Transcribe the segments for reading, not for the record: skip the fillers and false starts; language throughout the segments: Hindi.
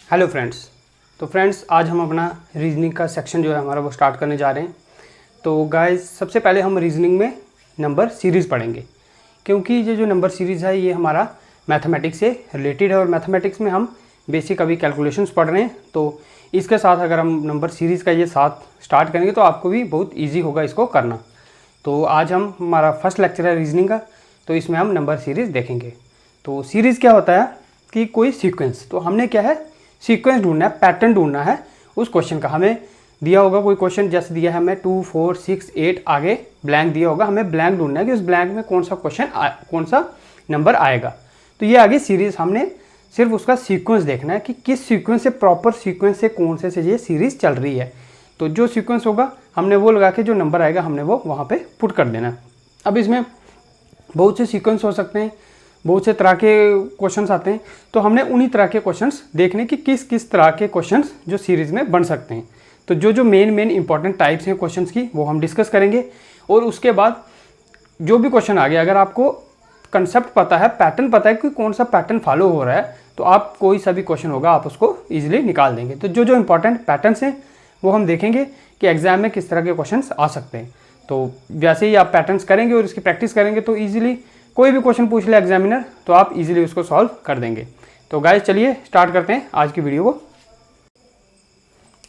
Hello friends. तो फ्रेंड्स आज हम अपना रीजनिंग का सेक्शन जो है हमारा वो स्टार्ट करने जा रहे हैं। तो गाइस सबसे पहले हम रीजनिंग में नंबर सीरीज़ पढ़ेंगे, क्योंकि ये जो नंबर सीरीज़ है ये हमारा मैथमेटिक्स से रिलेटेड है और मैथमेटिक्स में हम बेसिक अभी कैलकुलेशंस पढ़ रहे हैं। तो इसके साथ अगर हम नंबर सीरीज़ का ये साथ स्टार्ट करेंगे तो आपको भी बहुत ईजी होगा इसको करना। तो आज हमारा फर्स्ट लेक्चर है रीजनिंग का, तो इसमें हम नंबर सीरीज़ देखेंगे। तो सीरीज़ क्या होता है कि कोई सीक्वेंस, तो हमने क्या है सीक्वेंस ढूंढना है, पैटर्न ढूंढना है उस क्वेश्चन का। हमें दिया होगा कोई क्वेश्चन, जैसे दिया है हमें 2, 4, 6, 8 आगे ब्लैंक दिया होगा, हमें ब्लैंक ढूंढना है कि उस ब्लैंक में कौन सा क्वेश्चन कौन सा नंबर आएगा। तो ये आगे सीरीज़ हमने सिर्फ उसका सीक्वेंस देखना है कि किस सीक्वेंस से, प्रॉपर सीक्वेंस से कौन से ये सीरीज़ चल रही है। तो जो सीक्वेंस होगा हमने वो लगा के जो नंबर आएगा हमने वो वहाँ पे पुट कर देना है। अब इसमें बहुत से सीक्वेंस हो सकते हैं, बहुत से तरह के क्वेश्चंस आते हैं, तो हमने उन्हीं तरह के क्वेश्चंस देखने कि किस किस तरह के क्वेश्चंस जो सीरीज़ में बन सकते हैं। तो जो मेन इंपॉर्टेंट टाइप्स हैं क्वेश्चंस की वो हम डिस्कस करेंगे। और उसके बाद जो भी क्वेश्चन आ गया, अगर आपको कंसेप्ट पता है, पैटर्न पता है कि कौन सा पैटर्न फॉलो हो रहा है, तो आप कोई सा भी क्वेश्चन होगा आप उसको ईजिली निकाल देंगे। तो जो इंपॉर्टेंट पैटर्न्स हैं वो हम देखेंगे कि एग्जाम में किस तरह के क्वेश्चन आ सकते हैं। तो वैसे ही आप पैटर्न्स करेंगे और इसकी प्रैक्टिस करेंगे तो ईजिली कोई भी क्वेश्चन पूछ ले एग्जामिनर तो आप इजीली उसको सॉल्व कर देंगे। तो गाइस चलिए स्टार्ट करते हैं आज की वीडियो को।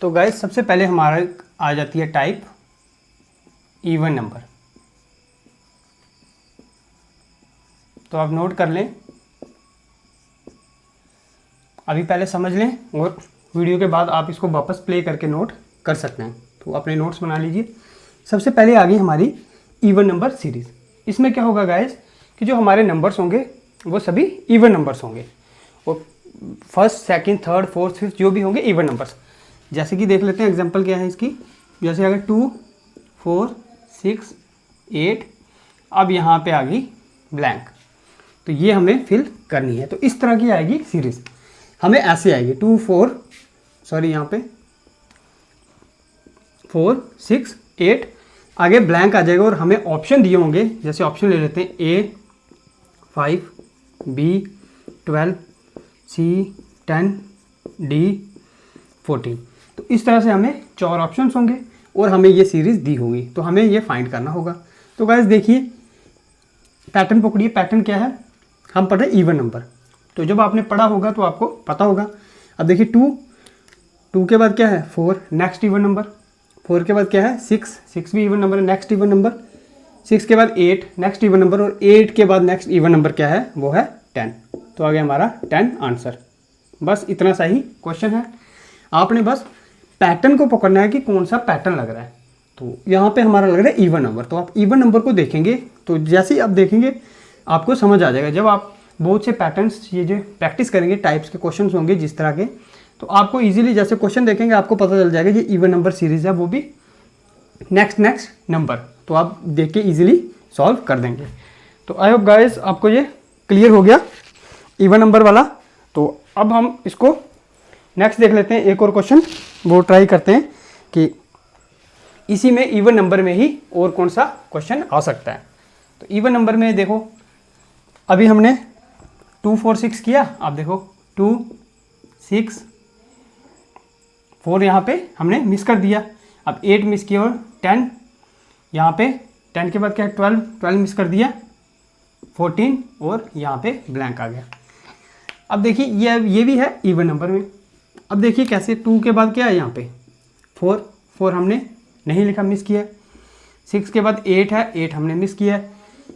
तो गाइस सबसे पहले हमारा आ जाती है टाइप इवन नंबर। तो आप नोट कर लें, अभी पहले समझ लें और वीडियो के बाद आप इसको वापस प्ले करके नोट कर सकते हैं। तो अपने नोट्स बना लीजिए। सबसे पहले आ गई हमारी इवन नंबर सीरीज़। इसमें क्या होगा गाइस कि जो हमारे नंबर्स होंगे वो सभी इवन नंबर्स होंगे और first, second, third, fourth, fifth जो भी होंगे इवन नंबर्स। जैसे कि देख लेते हैं एग्जांपल क्या है इसकी। जैसे अगर 2, 4, 6, 8, अब यहाँ पे आ गई ब्लैंक, तो ये हमें फिल करनी है। तो इस तरह की आएगी सीरीज़, हमें ऐसे आएगी 2, 4, सॉरी यहाँ पे 4, 6, 8 आगे ब्लैंक आ जाएगा और हमें ऑप्शन दिए होंगे। जैसे ऑप्शन ले लेते हैं A 5, B 12, C 10, D 14। तो इस तरह से हमें 4 ऑप्शंस होंगे और हमें ये सीरीज़ दी होगी, तो हमें ये फाइंड करना होगा। तो गाइस देखिए पैटर्न पकड़िए। पैटर्न क्या है, हम पढ़ रहे इवन नंबर। तो जब आपने पढ़ा होगा तो आपको पता होगा। अब देखिए 2 के बाद क्या है 4, नेक्स्ट इवन नंबर। 4 के बाद क्या है 6 भी इवन नंबर है, नेक्स्ट इवन नंबर। 6 के बाद 8 नेक्स्ट इवन नंबर और 8 के बाद नेक्स्ट इवन नंबर क्या है वो है 10। तो आ गया हमारा 10 आंसर। बस इतना सा ही क्वेश्चन है, आपने बस पैटर्न को पकड़ना है कि कौन सा पैटर्न लग रहा है। तो यहाँ पे हमारा लग रहा है इवन नंबर। तो आप इवन नंबर को देखेंगे तो जैसे ही आप देखेंगे आपको समझ आ जाएगा। जब आप बहुत से पैटर्न्स ये जो प्रैक्टिस करेंगे, टाइप्स के क्वेश्चन होंगे जिस तरह के, तो आपको इजीली जैसे क्वेश्चन देखेंगे आपको पता चल जाएगा कि इवन नंबर सीरीज है, वो भी नेक्स्ट नंबर। तो आप देख के इजीली सॉल्व कर देंगे। तो आई होप गाइस आपको ये क्लियर हो गया इवन नंबर वाला। तो अब हम इसको नेक्स्ट देख लेते हैं, एक और क्वेश्चन वो ट्राई करते हैं कि इसी में इवन नंबर में ही और कौन सा क्वेश्चन आ सकता है। तो इवन नंबर में देखो अभी हमने 2, 4, 6 किया। आप देखो 2, 6, 4 यहाँ पे हमने मिस कर दिया। अब 8 मिस किया और 10 यहाँ पे 10 के बाद क्या है 12 मिस कर दिया, 14 और यहाँ पे ब्लैंक आ गया। अब देखिए ये भी है इवन नंबर में। अब देखिए कैसे 2 के बाद क्या है यहाँ पे 4 हमने नहीं लिखा, मिस किया। 6 के बाद 8 है, 8 हमने मिस किया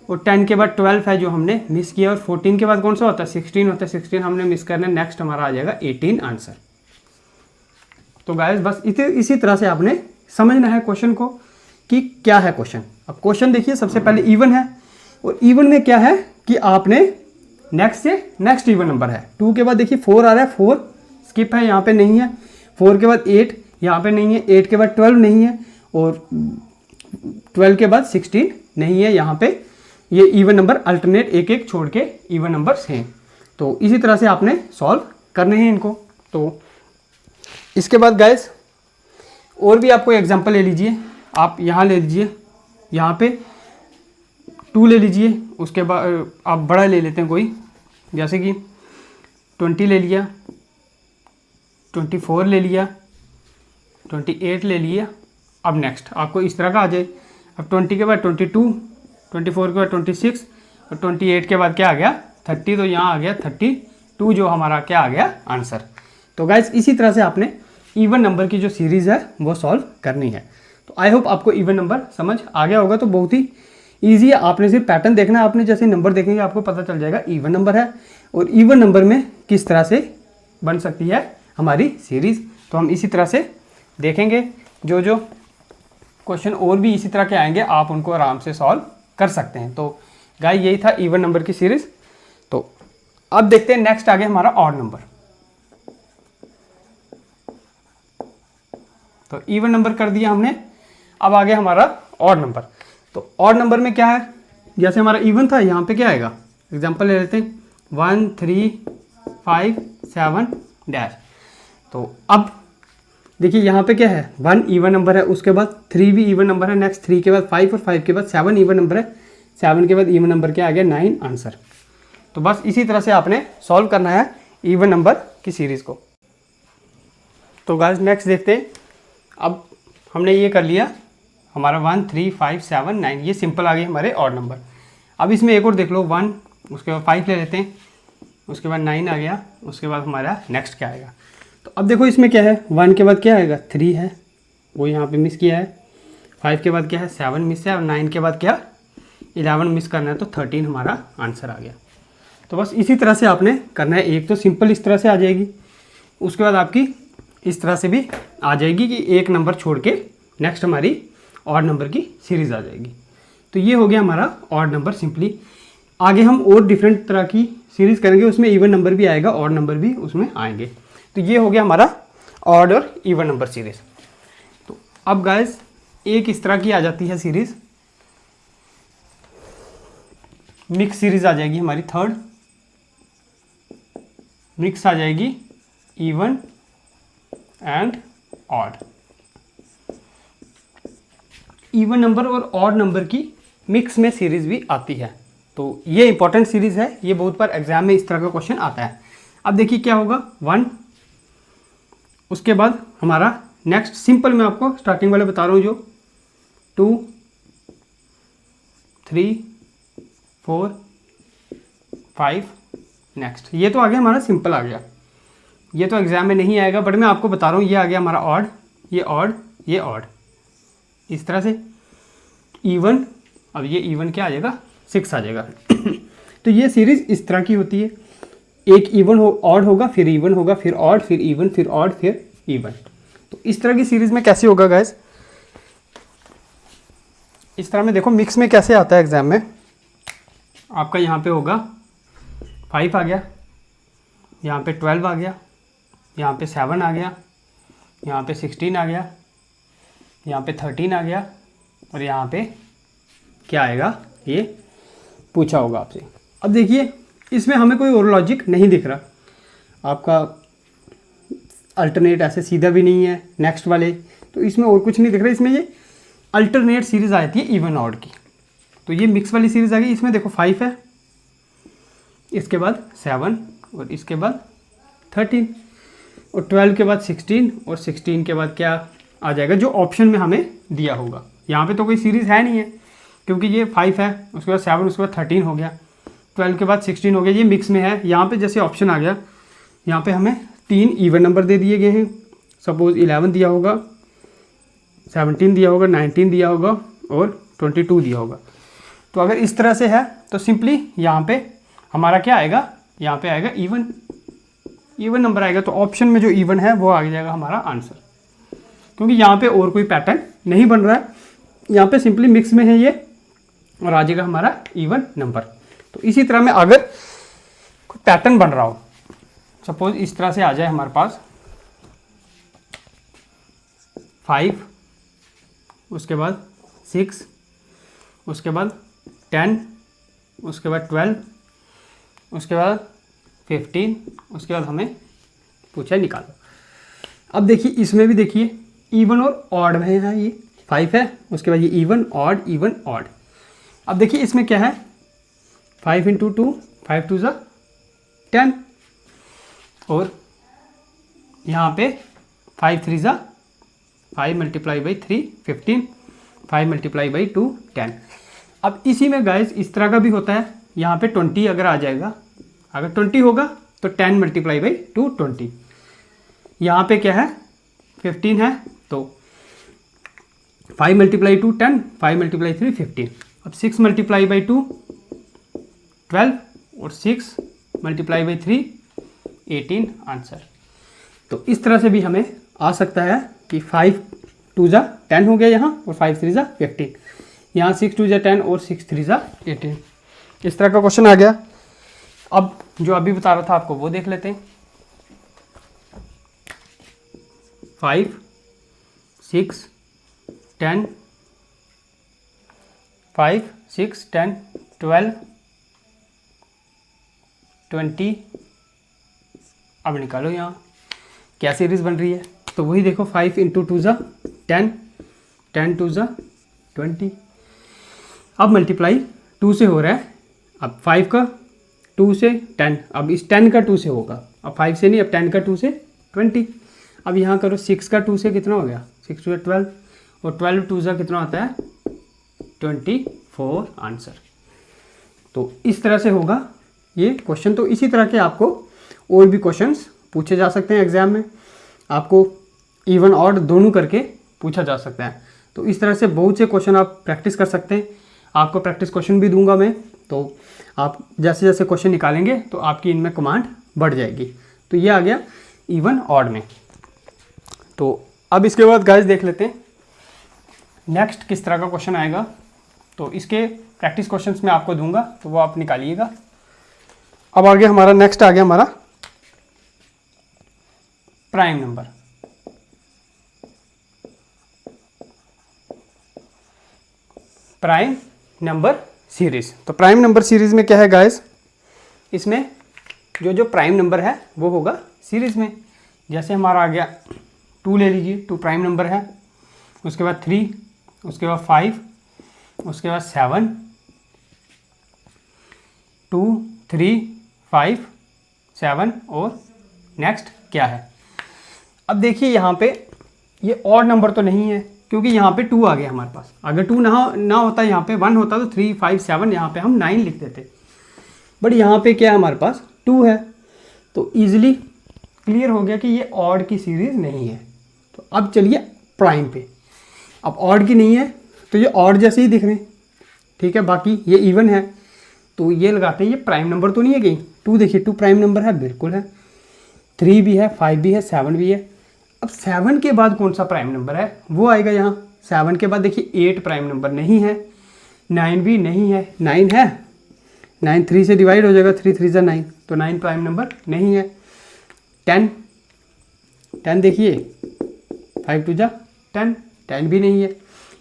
और 10 के बाद 12 है जो हमने मिस किया और 14 के बाद कौन सा होता है 16 होता है, 16 हमने मिस करना है। नेक्स्ट हमारा आ जाएगा 18 आंसर। तो गाइस बस इसी तरह से आपने समझना है क्वेश्चन को कि क्या है क्वेश्चन। अब क्वेश्चन देखिए सबसे पहले इवन है और इवन में क्या है कि आपने नेक्स्ट से नेक्स्ट इवन नंबर है। 2 के बाद देखिए 4 आ रहा है, 4 स्किप है, यहाँ पे नहीं है। 4 के बाद 8 यहाँ पे नहीं है, 8 के बाद 12 नहीं है और 12 के बाद 16 नहीं है। यहाँ पे ये इवन नंबर अल्टरनेट एक एक छोड़ के इवन नंबर्स हैं। तो इसी तरह से आपने सॉल्व करने हैं इनको। तो इसके बाद गाइस और भी आपको एग्जांपल ले लीजिए। आप यहाँ ले लीजिए, यहाँ पे 2 ले लीजिए, उसके बाद आप बड़ा ले लेते हैं कोई, जैसे कि 20 ले लिया, 24 ले लिया, 28 ले लिया। अब नेक्स्ट आपको इस तरह का आ जाए। अब 20 के बाद 22, 24 के बाद 26 और 28 के बाद क्या आ गया 30, तो यहाँ आ गया 32 जो हमारा क्या आ गया आंसर। तो गाइज इसी तरह से आपने इवन नंबर की जो सीरीज़ है वो सॉल्व करनी है। तो आई होप आपको इवन नंबर समझ आ गया होगा। तो बहुत ही ईजी है, आपने सिर्फ पैटर्न देखना है। आपने जैसे नंबर देखेंगे आपको पता चल जाएगा इवन नंबर है और इवन नंबर में किस तरह से बन सकती है हमारी सीरीज़। तो हम इसी तरह से देखेंगे, जो जो क्वेश्चन और भी इसी तरह के आएंगे आप उनको आराम से सॉल्व कर सकते हैं। तो गाइस यही था इवन नंबर की सीरीज़। तो अब देखते हैं नेक्स्ट आगे हमारा ऑड नंबर। तो इवन नंबर कर दिया हमने, अब आगे हमारा ऑड नंबर। तो ऑड नंबर में क्या है, जैसे हमारा इवन था यहाँ पे क्या आएगा, एग्जांपल ले लेते हैं 1 3 5 7 डैश। तो अब देखिए यहाँ पे क्या है 1 इवन नंबर है, उसके बाद 3 भी इवन नंबर है, नेक्स्ट 3 के बाद 5 और 5 के बाद 7 इवन नंबर है, 7 के बाद इवन नंबर क्या आ गया 9 आंसर। तो बस इसी तरह से आपने सॉल्व करना है इवन नंबर की सीरीज़ को। तो गाइस नेक्स्ट देखते हैं। अब हमने ये कर लिया हमारा 1 3 5 7 9, ये सिंपल आ गए हमारे ऑड नंबर। अब इसमें एक और देख लो 1, उसके बाद 5 ले लेते हैं, उसके बाद 9 आ गया, उसके बाद हमारा नेक्स्ट क्या आएगा। तो अब देखो इसमें क्या है 1 के बाद क्या आएगा 3 है, वो यहाँ पे मिस किया है, 5 के बाद क्या है 7 मिस है और 9 के बाद क्या 11 मिस करना है, तो 13 हमारा आंसर आ गया। तो बस इसी तरह से आपने करना है। एक तो सिंपल इस तरह से आ जाएगी, उसके बाद आपकी इस तरह से भी आ जाएगी कि एक नंबर छोड़ के नेक्स्ट हमारी ऑड नंबर की सीरीज़ आ जाएगी। तो ये हो गया हमारा ऑड नंबर सिंपली। आगे हम और डिफरेंट तरह की सीरीज़ करेंगे, उसमें इवन नंबर भी आएगा, ऑड नंबर भी उसमें आएंगे। तो ये हो गया हमारा ऑड और इवन नंबर सीरीज़। तो अब गाइस एक इस तरह की आ जाती है सीरीज़, मिक्स सीरीज़ आ जाएगी हमारी, थर्ड मिक्स आ जाएगी even and odd. Even number और ऑड नंबर की मिक्स में सीरीज़ भी आती है। तो ये इंपॉर्टेंट सीरीज़ है, ये बहुत बार एग्जाम में इस तरह का क्वेश्चन आता है। अब देखिए क्या होगा 1, उसके बाद हमारा नेक्स्ट सिंपल मैं आपको स्टार्टिंग वाले बता रहा हूँ जो 2 3 4 5 नेक्स्ट। ये तो आ गया हमारा सिंपल आ गया, ये तो एग्जाम में नहीं आएगा, बट मैं आपको बता रहा हूँ ये आ गया हमारा ऑड, ये ऑड, ये ऑड, इस तरह से इवन। अब ये इवन क्या आ जाएगा 6 आ जाएगा। तो ये सीरीज़ इस तरह की होती है, एक इवन हो ऑड होगा, फिर इवन होगा, फिर ऑड, फिर इवन, फिर ऑड, फिर इवन। तो इस तरह की सीरीज़ में कैसे होगा गाइस, इस तरह में देखो मिक्स में कैसे आता है एग्जाम में। आपका यहाँ पे होगा 5 आ गया, यहाँ पे 12 आ गया, यहाँ पे 7 आ गया, यहाँ पे 16 आ गया, यहाँ पे 13 आ गया और यहाँ पे क्या आएगा ये पूछा होगा आपसे। अब देखिए इसमें हमें कोई और लॉजिक नहीं दिख रहा, आपका अल्टरनेट ऐसे सीधा भी नहीं है नेक्स्ट वाले, तो इसमें और कुछ नहीं दिख रहा। इसमें ये अल्टरनेट सीरीज़ आती है इवन ऑड की। तो ये मिक्स वाली सीरीज़ आ गई, इसमें देखो 5 है, इसके बाद 7 और इसके बाद 13 और 12 के बाद 16 और 16 के बाद क्या आ जाएगा जो ऑप्शन में हमें दिया होगा। यहाँ पे तो कोई सीरीज़ है नहीं है क्योंकि ये 5 है, उसके बाद 7, उसके बाद 13 हो गया, 12 के बाद 16 हो गया, ये मिक्स में है। यहाँ पे जैसे ऑप्शन आ गया, यहाँ पे हमें 3 इवन नंबर दे दिए गए हैं, सपोज 11 दिया होगा, 17 दिया होगा, 19 दिया होगा और 22 दिया होगा। तो अगर इस तरह से है तो सिंपली यहाँ पे हमारा क्या आएगा, यहाँ पे आएगा इवन नंबर आएगा। तो ऑप्शन में जो इवन है वो आ जाएगा हमारा आंसर, क्योंकि यहाँ पे और कोई पैटर्न नहीं बन रहा है, यहाँ पे सिंपली मिक्स में है ये और आ जाएगा हमारा इवन नंबर। तो इसी तरह में अगर कोई पैटर्न बन रहा हो, सपोज इस तरह से आ जाए हमारे पास 5, उसके बाद 6, उसके बाद 10, उसके बाद 12, उसके बाद 15, उसके बाद हमें पूछा निकालो। अब देखिए इसमें भी देखिए इवन और ऑड में है, ये 5 है, उसके बाद ये इवन ऑड, इवन ऑड। अब देखिए इसमें क्या है 5 × 2 5 2 = 10 और यहाँ पे 5 3 ज़ा 5 मल्टीप्लाई बाई 3 15, 5 मल्टीप्लाई बाई 2 10। अब इसी में गाइस इस तरह का भी होता है, यहाँ पे 20 अगर आ जाएगा, अगर 20 होगा तो 10 मल्टीप्लाई बाई 2 20। यहाँ पे क्या है 15 है तो 5 मल्टीप्लाई 2 10, 5 मल्टीप्लाई 3 15। अब 6 मल्टीप्लाई बाई 2 12 और 6 मल्टीप्लाई बाई 3 18 आंसर। तो इस तरह से भी हमें आ सकता है कि 5 2 ज़ा 10 हो गया यहाँ और 5 3 ज़ा 15, यहाँ 6 2 ज़ा 10 और 6 3 ज़ा 18। इस तरह का क्वेश्चन आ गया। अब जो अभी बता रहा था आपको वो देख लेते हैं। 5 6 10 5 6 10 12 20। अब निकालो यहाँ क्या सीरीज़ बन रही है, तो वही देखो 5 इंटू 2 ज़ा 10, 10 2 ज़ा 20। अब मल्टीप्लाई 2 से हो रहा है, अब 5 का 2 से 10, अब इस 10 का 2 से होगा, अब 5 से नहीं, अब 10 का 2 से 20। अब यहाँ करो 6 का 2 से कितना हो गया, 6 2 12 और 12 2 ज़ा कितना आता है 24 आंसर। तो इस तरह से होगा ये क्वेश्चन। तो इसी तरह के आपको और भी क्वेश्चंस पूछे जा सकते हैं एग्जाम में, आपको इवन ऑड दोनों करके पूछा जा सकता है। तो इस तरह से बहुत से क्वेश्चन आप प्रैक्टिस कर सकते हैं। आपको प्रैक्टिस क्वेश्चन भी दूंगा मैं, तो आप जैसे जैसे क्वेश्चन निकालेंगे तो आपकी इनमें कमांड बढ़ जाएगी। तो ये आ गया इवन ऑड में। तो अब इसके बाद गाइस देख लेते हैं नेक्स्ट किस तरह का क्वेश्चन आएगा। तो इसके प्रैक्टिस क्वेश्चंस मैं आपको दूंगा, तो वो आप निकालिएगा। अब आगे हमारा नेक्स्ट आ गया हमारा prime number. Prime number series. तो प्राइम नंबर सीरीज में क्या है गाइस, इसमें जो प्राइम नंबर है वो होगा सीरीज में। जैसे हमारा आ गया 2 ले लीजिए, 2 प्राइम नंबर है, उसके बाद 3, उसके बाद 5, उसके बाद 7 2 3 5 7 और नेक्स्ट क्या है। अब देखिए यहाँ पे ये ऑड नंबर तो नहीं है, क्योंकि यहाँ पे 2 आ गया हमारे पास। अगर 2 ना होता, यहाँ पे 1 होता तो 3 5 7 यहाँ पे हम 9 लिख देते, बट यहाँ पे क्या है हमारे पास 2 है। तो ईजिली क्लियर हो गया कि ये ऑड की सीरीज़ नहीं है। तो अब चलिए प्राइम पे। अब ऑड की नहीं है तो ये ऑड जैसे ही दिख रहे हैं, ठीक है। बाकी ये इवन है तो ये लगाते हैं, ये प्राइम नंबर तो नहीं है कहीं। 2 देखिए 2 प्राइम नंबर है, बिल्कुल है। 3 भी है, 5 भी है, 7 भी है। अब 7 के बाद कौन सा प्राइम नंबर है वो आएगा यहाँ। 7 के बाद देखिए 8 प्राइम नंबर नहीं है, 9 भी नहीं है। 9 है, 9 3 से डिवाइड हो जाएगा, 3 3 ज़ा 9, तो 9 प्राइम नंबर नहीं है। 10 देखिए 5 2 ज़ा 10, 10 भी नहीं है।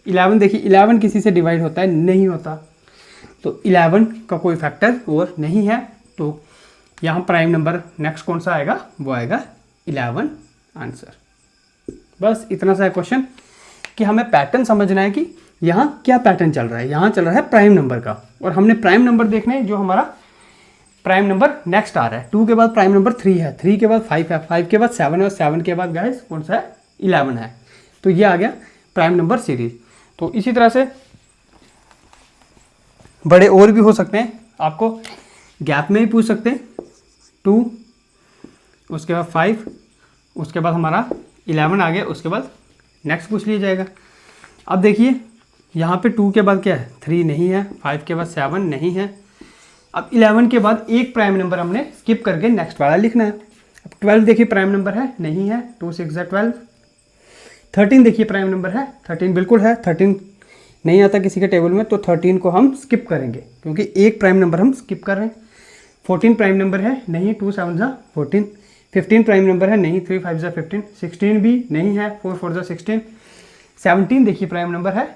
11 देखिए 11 किसी से डिवाइड होता है, नहीं होता, तो 11 का कोई फैक्टर और नहीं है। तो यहाँ प्राइम नंबर नेक्स्ट कौन सा आएगा, वो आएगा 11 आंसर। बस इतना सा है क्वेश्चन कि हमें पैटर्न समझना है कि यहाँ क्या पैटर्न चल रहा है। यहाँ चल रहा है प्राइम नंबर का, और हमने प्राइम नंबर देखना है जो हमारा प्राइम नंबर नेक्स्ट आ रहा है। 2 के बाद प्राइम नंबर 3 है, 3 के बाद 5 है, 5 के बाद 7 है, और 7 के बाद गाइस कौन सा है 11 है। तो ये आ गया प्राइम नंबर सीरीज। तो इसी तरह से बड़े और भी हो सकते हैं, आपको गैप में ही पूछ सकते हैं। 2 उसके बाद 5, उसके बाद हमारा 11 आ गया, उसके बाद नेक्स्ट पूछ लिया जाएगा। अब देखिए यहाँ पे 2 के बाद क्या है 3 नहीं है, 5 के बाद 7 नहीं है। अब 11 के बाद एक प्राइम नंबर हमने स्किप करके नेक्स्ट वाला लिखना है। अब 12 देखिए प्राइम नंबर है, नहीं है, 2 6 ज़ा 12। 13 देखिए प्राइम नंबर है, 13 बिल्कुल है, 13 नहीं आता किसी के टेबल में, तो 13 को हम स्किप करेंगे क्योंकि एक प्राइम नंबर हम स्किप कर रहे हैं। 14 प्राइम नंबर है, नहीं, 2 7 ज़ा 14। 15 प्राइम नंबर है, नहीं, 3 5 ज़ा 15। 16 भी नहीं है, 4 4 ज़ा 16। 17 देखिए प्राइम नंबर है,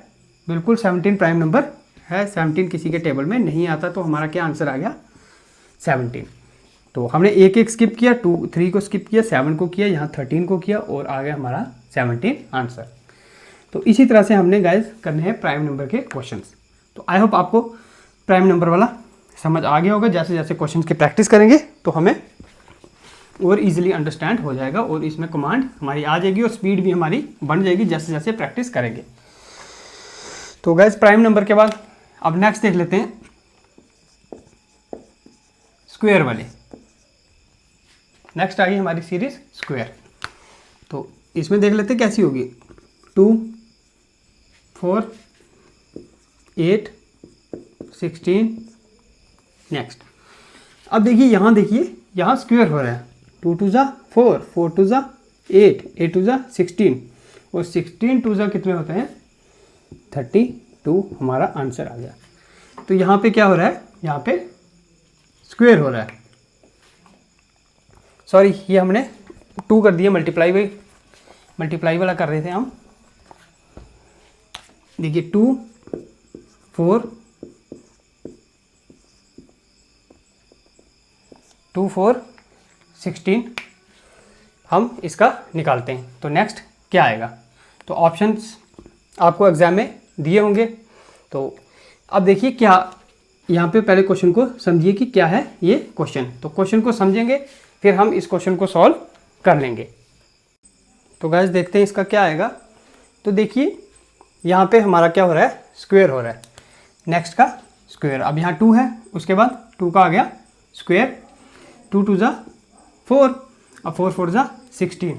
बिल्कुल 17 प्राइम नंबर है, 17 किसी के टेबल में नहीं आता, तो हमारा क्या आंसर आ गया 17। तो हमने एक एक स्किप किया, 2 3 को स्किप किया, 7 को किया, यहाँ 13 को किया, और आ गया हमारा 17 आंसर। तो इसी तरह से हमने गाइस करने हैं प्राइम नंबर के क्वेश्चंस। तो आई होप आपको प्राइम नंबर वाला समझ आ गया होगा। जैसे जैसे क्वेश्चंस की प्रैक्टिस करेंगे तो हमें और इजीली अंडरस्टैंड हो जाएगा और इसमें कमांड हमारी आ जाएगी और स्पीड भी हमारी बढ़ जाएगी जैसे जैसे प्रैक्टिस करेंगे। तो गाइस प्राइम नंबर के बाद अब नेक्स्ट देख लेते हैं स्क्वायर वाले। नेक्स्ट आ गई हमारी सीरीज स्क्वायर। तो इसमें देख लेते हैं कैसी होगी। 2 4 8 16 नेक्स्ट। अब देखिए यहाँ स्क्वायर हो रहा है। 2 2 जा 4 4 2 जा 8 8 2 जा 16 और 16 2 जा कितने होते हैं 32 हमारा आंसर आ गया। तो यहाँ पे क्या हो रहा है, यहाँ पे स्क्वायर हो रहा है। सॉरी ये हमने 2 कर दिया, मल्टीप्लाई वाला कर रहे थे हम। देखिए 2 4 2 4 16 हम इसका निकालते हैं। तो नेक्स्ट क्या आएगा, तो ऑप्शंस आपको एग्जाम में दिए होंगे। तो अब देखिए क्या यहाँ पे पहले क्वेश्चन को समझिए कि क्या है ये क्वेश्चन। तो क्वेश्चन को समझेंगे फिर हम इस क्वेश्चन को सॉल्व कर लेंगे। तो गाइस देखते हैं इसका क्या आएगा। तो देखिए यहाँ पे हमारा क्या हो रहा है, स्क्वायर हो रहा है। नेक्स्ट का स्क्वायर, अब यहाँ 2 है, उसके बाद 2 का आ गया स्क्वायर। 2 2 जा 4, अब 4 4 जा 16।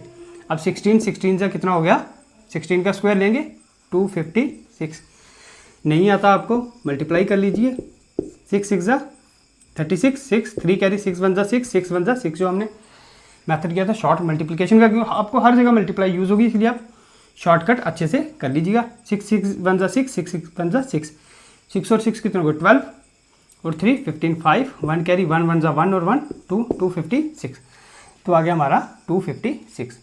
अब 16 जा कितना हो गया, 16 का स्क्वायर लेंगे 256। नहीं आता आपको मल्टीप्लाई कर लीजिए। 6 6 जा 36, 6 3 कैरी 6 1 जा 6 6 1 जा 6 जो हमने मेथड किया था शॉर्ट मल्टीप्लिकेशन का, क्योंकि आपको हर जगह मल्टीप्लाई यूज़ होगी इसलिए आप शॉर्टकट अच्छे से कर लीजिएगा। 6 6 1 जा 6 6 6 1 जा 6 6 और 6 कितने हो गए 12 और 3 15 5 1 कैरी 1 1 जा 1 और 1 2 256। तो आ गया हमारा 256।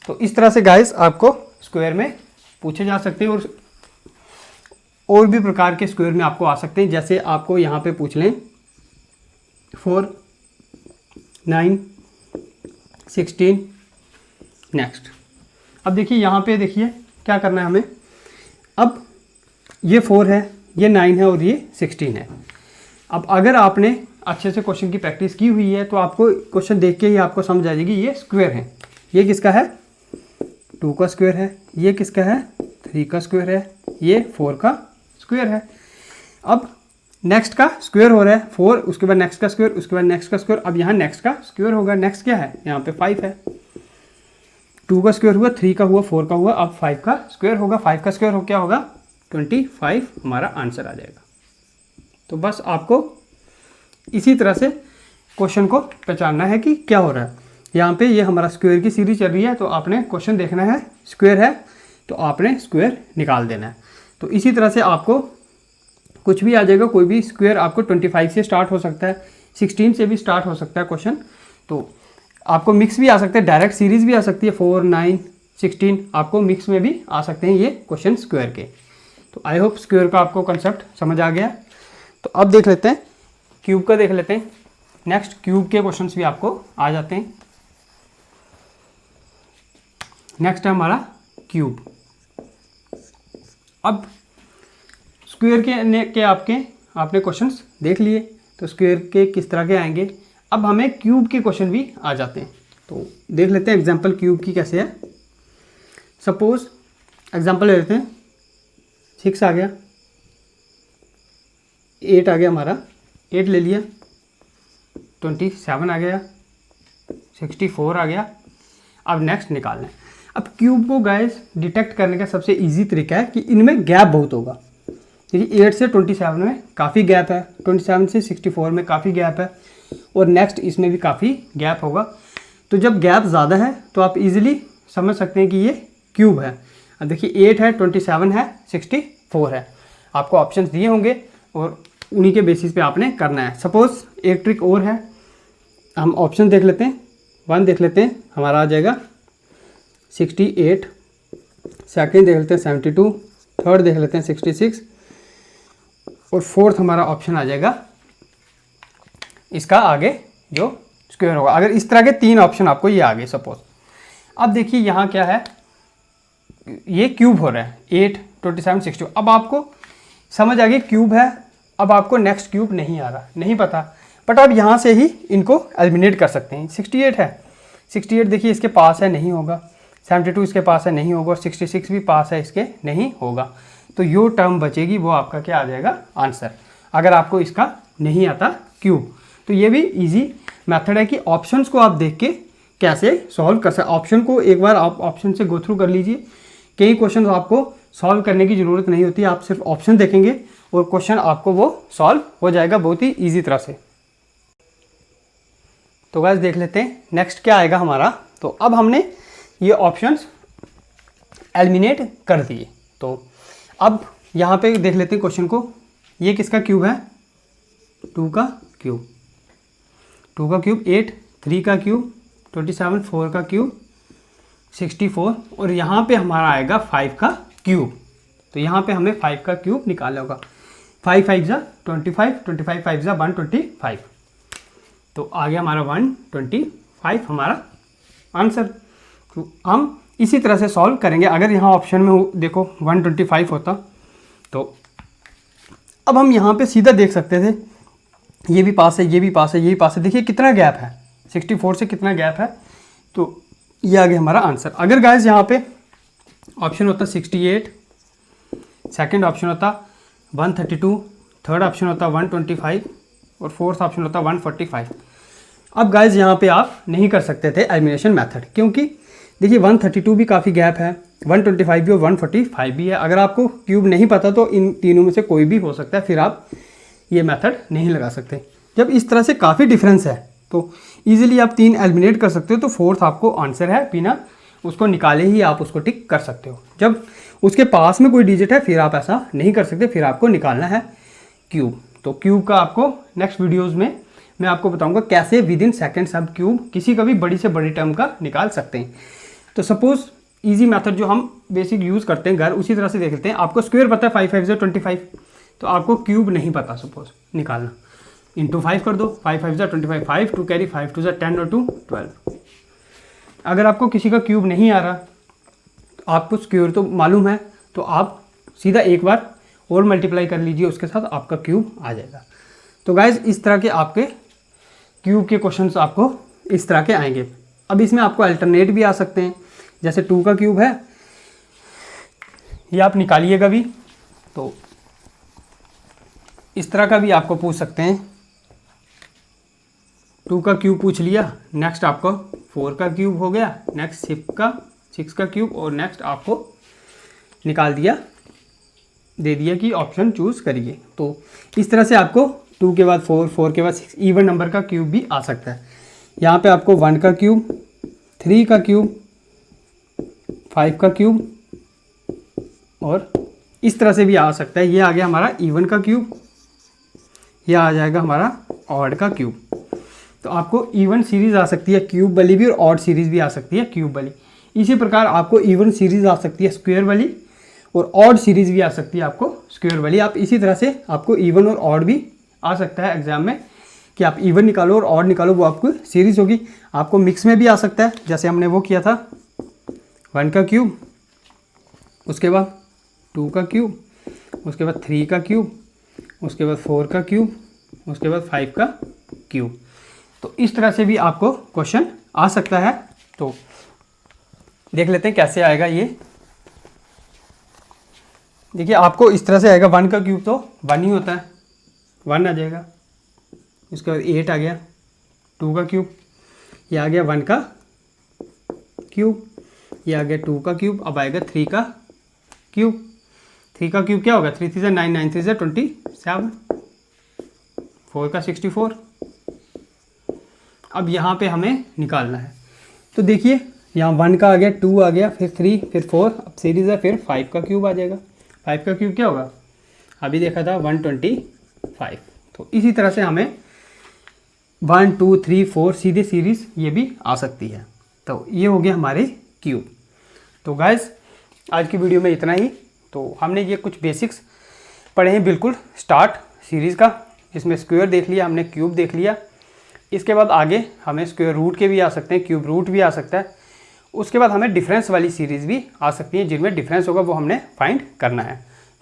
तो इस तरह से गाइस आपको स्क्वायर में पूछे जा सकते हैं और भी प्रकार के स्क्वायर में आपको आ सकते हैं। जैसे आपको यहाँ पे पूछ लें 4 9 16 नेक्स्ट। अब देखिए यहाँ पे देखिए क्या करना है हमें। अब ये 4 है, ये 9 है और ये 16 है। अब अगर आपने अच्छे से क्वेश्चन की प्रैक्टिस की हुई है तो आपको क्वेश्चन देख के ही आपको समझ आ जाएगी ये स्क्वायर है। ये किसका है, 2 का स्क्वायर है। ये किसका है, 3 का स्क्वायर है। ये 4 का स्क्वायर है। अब नेक्स्ट का स्क्वायर हो रहा है 4, उसके बाद नेक्स्ट का स्क्वायर, उसके बाद नेक्स्ट का स्क्वायर। अब यहाँ नेक्स्ट का स्क्वायर होगा। नेक्स्ट क्या है, यहाँ पे 5 है। 2 का स्क्वायर हुआ, 3 का हुआ, 4 का हुआ, अब 5 का स्क्वायर होगा। 5 का स्क्वायर हो क्या होगा 25 हमारा आंसर आ जाएगा। तो बस आपको इसी तरह से क्वेश्चन को पहचानना है कि क्या हो रहा है। यहाँ पे ये हमारा स्क्वायर की सीरीज चल रही है तो आपने क्वेश्चन देखना है, स्क्वायर है तो आपने स्क्वायर निकाल देना है। तो इसी तरह से आपको कुछ भी आ जाएगा, कोई भी स्क्वायर आपको 25 से स्टार्ट हो सकता है, 16 से भी स्टार्ट हो सकता है क्वेश्चन। तो आपको मिक्स भी आ सकते हैं, डायरेक्ट सीरीज भी आ सकती है 4 9 16, आपको मिक्स में भी आ सकते हैं ये क्वेश्चन स्क्वायर के। तो आई होप स्क्वायर का आपको कंसेप्ट समझ आ गया। तो अब देख लेते हैं क्यूब का, देख लेते हैं। नेक्स्ट क्यूब के क्वेश्चंस भी आपको आ जाते हैं। नेक्स्ट है हमारा क्यूब। अब स्क्वायर के आपने क्वेश्चंस देख लिए, तो स्क्वायर के किस तरह के आएंगे। अब हमें क्यूब के क्वेश्चन भी आ जाते हैं। तो देख लेते हैं एग्जांपल क्यूब की कैसे है। सपोज एग्जांपल ले लेते हैं, 6 आ गया, 8 आ गया हमारा, 8 ले लिया, 27 आ गया, 64 आ गया। अब नेक्स्ट निकालना है। अब क्यूब को गाइस डिटेक्ट करने का सबसे इजी तरीका है कि इनमें गैप बहुत होगा। देखिए 8 से 27 में काफ़ी गैप है, 27 से 64 में काफ़ी गैप है और नेक्स्ट इसमें भी काफ़ी गैप होगा। तो जब गैप ज़्यादा है तो आप इजीली समझ सकते हैं कि ये क्यूब है। अब देखिए 8 है, 27 है, 64 है। आपको ऑप्शंस दिए होंगे और उन्हीं के बेसिस पे आपने करना है। सपोज एक ट्रिक और है, हम ऑप्शन देख लेते हैं। 1 देख लेते हैं, हमारा आ जाएगा 68, सेकेंड देख लेते हैं 72, थर्ड देख लेते हैं 66 और फोर्थ हमारा ऑप्शन आ जाएगा इसका आगे जो स्क्वायर होगा। अगर इस तरह के 3 ऑप्शन आपको ये आ गए सपोज। अब देखिए यहाँ क्या है, ये क्यूब हो रहा है 8 27 62। अब आपको समझ आ गई क्यूब है। अब आपको नेक्स्ट क्यूब नहीं आ रहा, नहीं पता, बट आप यहाँ से ही इनको एलिमिनेट कर सकते हैं। 68 है 68 देखिए इसके पास है, नहीं होगा। 72 इसके पास है, नहीं होगा। और 66 भी पास है, इसके नहीं होगा। तो जो टर्म बचेगी वो आपका क्या आ जाएगा, आंसर, अगर आपको इसका नहीं आता क्यूब। तो ये भी इजी मेथड है कि ऑप्शंस को आप देख के कैसे सॉल्व कर सकते। ऑप्शन को एक बार आप ऑप्शन से गो थ्रू कर लीजिए। कई क्वेश्चन आपको सॉल्व करने की ज़रूरत नहीं होती, आप सिर्फ ऑप्शन देखेंगे और क्वेश्चन आपको वो सॉल्व हो जाएगा बहुत ही ईजी तरह से। तो गाइस देख लेते हैं नेक्स्ट क्या आएगा हमारा। तो अब हमने ये ऑप्शंस एलिमिनेट कर दिए। तो अब यहाँ पे देख लेते हैं क्वेश्चन को। ये किसका क्यूब है, 2 का क्यूब। 2 का क्यूब 8, 3 का क्यूब 27, 4 का क्यूब 64 और यहाँ पे हमारा आएगा 5 का क्यूब। तो यहाँ पे हमें 5 का क्यूब निकालना होगा। 5 5 जा 25, 25 5 जा 125। तो आ गया हमारा 125 हमारा आंसर। तो हम इसी तरह से सॉल्व करेंगे। अगर यहाँ ऑप्शन में देखो 125 होता तो अब हम यहाँ पे सीधा देख सकते थे, ये भी पास है, ये भी पास है, ये भी पास है। देखिए कितना गैप है, 64 से कितना गैप है। तो ये आ गया हमारा आंसर। अगर गाइस यहाँ पे ऑप्शन होता 68, सेकंड ऑप्शन होता 132, थर्ड ऑप्शन होता 125 और फोर्थ ऑप्शन होता 145। अब गाइस यहाँ पे आप नहीं कर सकते थे एलिमिनेशन मेथड, क्योंकि देखिए 132 भी काफ़ी गैप है, 125 भी और 145 भी है। अगर आपको क्यूब नहीं पता तो इन तीनों में से कोई भी हो सकता है, फिर आप ये मेथड नहीं लगा सकते। जब इस तरह से काफ़ी डिफरेंस है तो इजीली आप 3 एलिमिनेट कर सकते हो। तो फोर्थ आपको आंसर है, बिना उसको निकाले ही आप उसको टिक कर सकते हो। जब उसके पास में कोई डिजिट है फिर आप ऐसा नहीं कर सकते, फिर आपको निकालना है क्यूब। तो क्यूब का आपको नेक्स्ट वीडियोस में मैं आपको बताऊंगा कैसे विद इन सेकेंड्स आप क्यूब किसी का भी बड़ी से बड़ी टर्म का निकाल सकते हैं। तो सपोज इजी मेथड जो हम बेसिक यूज़ करते हैं घर, उसी तरह से देख लेते हैं। आपको स्क्वायर पता है 5 5 जा 25, तो आपको क्यूब नहीं पता सपोज निकालना, इंटू 5 कर दो, 5 5 जा 25, 5 2 कैरी 5 2 जा 10 और 2 12। अगर आपको किसी का क्यूब नहीं आ रहा, आपको स्क्वायर तो मालूम है, तो आप सीधा एक बार और मल्टीप्लाई कर लीजिए उसके साथ, आपका क्यूब आ जाएगा। तो गाइज इस तरह के आपके क्यूब के क्वेश्चंस आपको इस तरह के आएंगे। अब इसमें आपको अल्टरनेट भी आ सकते हैं, जैसे 2 का क्यूब है, ये आप निकालिएगा भी, तो इस तरह का भी आपको पूछ सकते हैं। 2 का क्यूब पूछ लिया, नेक्स्ट आपको 4 का क्यूब हो गया, नेक्स्ट 6 का क्यूब और नेक्स्ट आपको निकाल दिया, दे दिया कि ऑप्शन चूज़ करिए। तो इस तरह से आपको 2 के बाद 4, 4 के बाद 6 इवन नंबर का क्यूब भी आ सकता है। यहाँ पे आपको 1 का क्यूब, 3 का क्यूब, 5 का क्यूब और इस तरह से भी आ सकता है। ये आ गया हमारा इवन का क्यूब, यह आ जाएगा हमारा ऑड का क्यूब। तो आपको इवन सीरीज़ आ सकती है क्यूब वाली भी और ऑड सीरीज़ भी आ सकती है क्यूब वाली। इसी प्रकार आपको इवन सीरीज़ आ सकती है स्क्वायर वाली और ऑड सीरीज़ भी आ सकती है आपको स्क्वायर वाली। आप इसी तरह से आपको इवन और ऑड भी आ सकता है एग्जाम में, कि आप इवन निकालो और ऑड निकालो, वो आपको सीरीज़ होगी। आपको मिक्स में भी आ सकता है, जैसे हमने वो किया था 1 का क्यूब, उसके बाद 2 का क्यूब, उसके बाद 3 का क्यूब, उसके बाद 4 का क्यूब, उसके बाद 5 का क्यूब। तो इस तरह से भी आपको क्वेश्चन आ सकता है। तो देख लेते हैं कैसे आएगा ये। देखिए आपको इस तरह से आएगा, 1 का क्यूब तो 1 ही होता है, 1 आ जाएगा। इसके बाद 8 आ गया, 2 का क्यूब, ये आ गया 1 का क्यूब, ये आ गया 2 का क्यूब। अब आएगा 3 का क्यूब। 3 का क्यूब क्या होगा, 3 3 9 9 3 27, 4 का 64। अब यहाँ पे हमें निकालना है। तो देखिए यहाँ 1 का आ गया, 2 आ गया, फिर 3, फिर 4, अब सीरीज़ है, फिर 5 का क्यूब आ जाएगा। 5 का क्यूब क्या होगा, अभी देखा था 125। तो इसी तरह से हमें 1 2 3 4 सीधे सीरीज़ ये भी आ सकती है। तो ये हो गया हमारे क्यूब। तो गाइस आज की वीडियो में इतना ही। तो हमने ये कुछ बेसिक्स पढ़े हैं बिल्कुल स्टार्ट सीरीज़ का, जिसमें स्क्वायर देख लिया हमने, क्यूब देख लिया। इसके बाद आगे हमें स्क्वायर रूट के भी आ सकते हैं, क्यूब रूट भी आ सकता है। उसके बाद हमें डिफरेंस वाली सीरीज़ भी आ सकती है, जिनमें डिफरेंस होगा वो हमने फाइंड करना है।